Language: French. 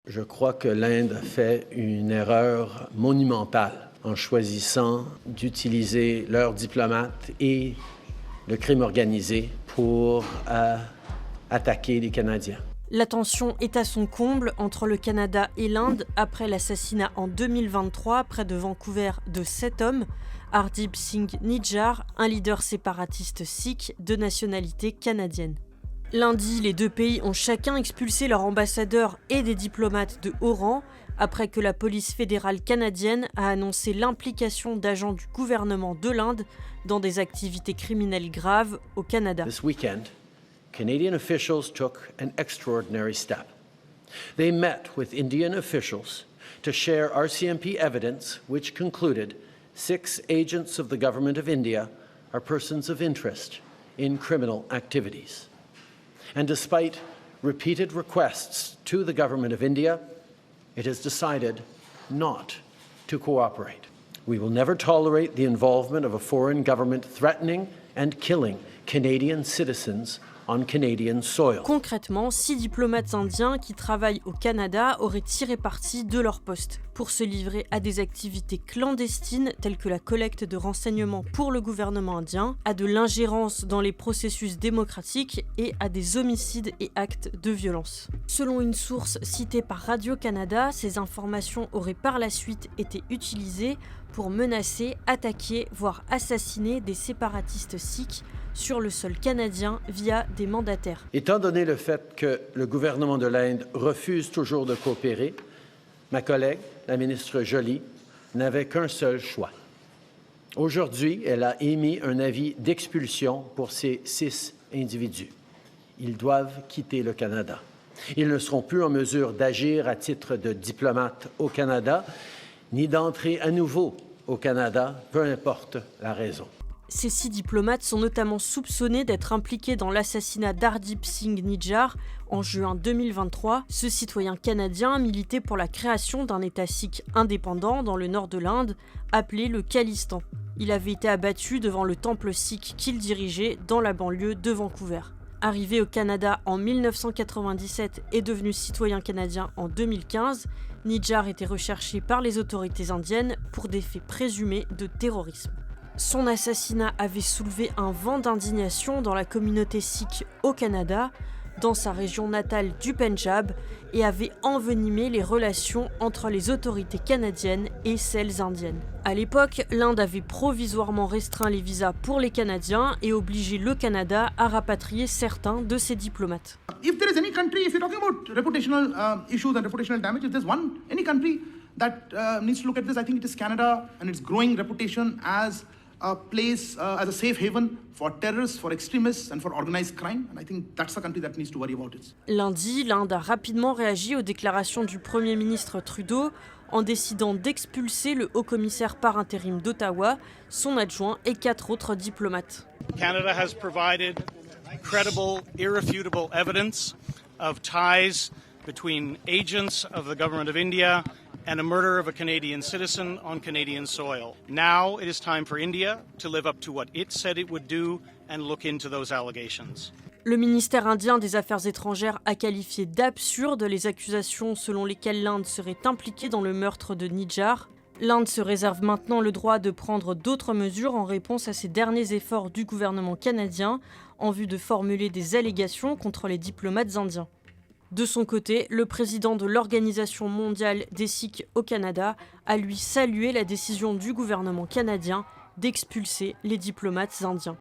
Je crois que l'Inde a fait une erreur monumentale en choisissant d'utiliser leurs diplomates et le crime organisé pour attaquer les Canadiens. La tension est à son comble entre le Canada et l'Inde après l'assassinat en 2023 près de Vancouver de 7 hommes. Hardeep Singh Nijjar, un leader séparatiste sikh de nationalité canadienne. Lundi, les deux pays ont chacun expulsé leur ambassadeur et des diplomates de haut rang après que la police fédérale canadienne a annoncé l'implication d'agents du gouvernement de l'Inde dans des activités criminelles graves au Canada. This weekend, Canadian officials took an extraordinary step. They met with Indian officials to share RCMP evidence which concluded 6 agents of the government of India are persons of interest in criminal activities. And despite repeated requests to the government of India, it has decided not to cooperate. We will never tolerate the involvement of a foreign government threatening and killing Canadian citizens on Canadian soil. Concrètement, 6 diplomates indiens qui travaillent au Canada auraient tiré parti de leur poste pour se livrer à des activités clandestines telles que la collecte de renseignements pour le gouvernement indien, à de l'ingérence dans les processus démocratiques et à des homicides et actes de violence. Selon une source citée par Radio-Canada, ces informations auraient par la suite été utilisées pour menacer, attaquer, voire assassiner des séparatistes sikhs sur le sol canadien via des mandataires. Étant donné le fait que le gouvernement de l'Inde refuse toujours de coopérer, ma collègue, la ministre Joly, n'avait qu'un seul choix. Aujourd'hui, elle a émis un avis d'expulsion pour ces 6 individus. Ils doivent quitter le Canada. Ils ne seront plus en mesure d'agir à titre de diplomate au Canada, ni d'entrer à nouveau au Canada, peu importe la raison. Ces 6 diplomates sont notamment soupçonnés d'être impliqués dans l'assassinat d'Hardeep Singh Nijjar en juin 2023. Ce citoyen canadien militait pour la création d'un État sikh indépendant dans le nord de l'Inde, appelé le Khalistan. Il avait été abattu devant le temple sikh qu'il dirigeait dans la banlieue de Vancouver. Arrivé au Canada en 1997 et devenu citoyen canadien en 2015, Nijjar était recherché par les autorités indiennes pour des faits présumés de terrorisme. Son assassinat avait soulevé un vent d'indignation dans la communauté sikh au Canada, dans sa région natale du Pendjab, et avait envenimé les relations entre les autorités canadiennes et celles indiennes. À l'époque, l'Inde avait provisoirement restreint les visas pour les Canadiens et obligé le Canada à rapatrier certains de ses diplomates. If there is any country, if you're talking about reputational issues and reputational damage, if there's any country that needs to look at this, I think it is Canada and its growing reputation as a place, as a safe haven for terrorists, for extremists and for organized crime. And I think that's the country that needs to worry about it. Lundi, l'Inde a rapidement réagi aux déclarations du Premier ministre Trudeau en décidant d'expulser le haut-commissaire par intérim d'Ottawa, son adjoint et 4 autres diplomates. Canada has provided credible, irrefutable evidence of ties between agents of the government of India and a murder of a Canadian citizen on Canadian soil. Now it is time for India to live up to what it said it would do and look into those allegations. Le ministère indien des Affaires étrangères a qualifié d'absurdes les accusations selon lesquelles l'Inde serait impliquée dans le meurtre de Nijjar. L'Inde se réserve maintenant le droit de prendre d'autres mesures en réponse à ces derniers efforts du gouvernement canadien en vue de formuler des allégations contre les diplomates indiens. De son côté, le président de l'Organisation mondiale des Sikhs au Canada a lui salué la décision du gouvernement canadien d'expulser les diplomates indiens.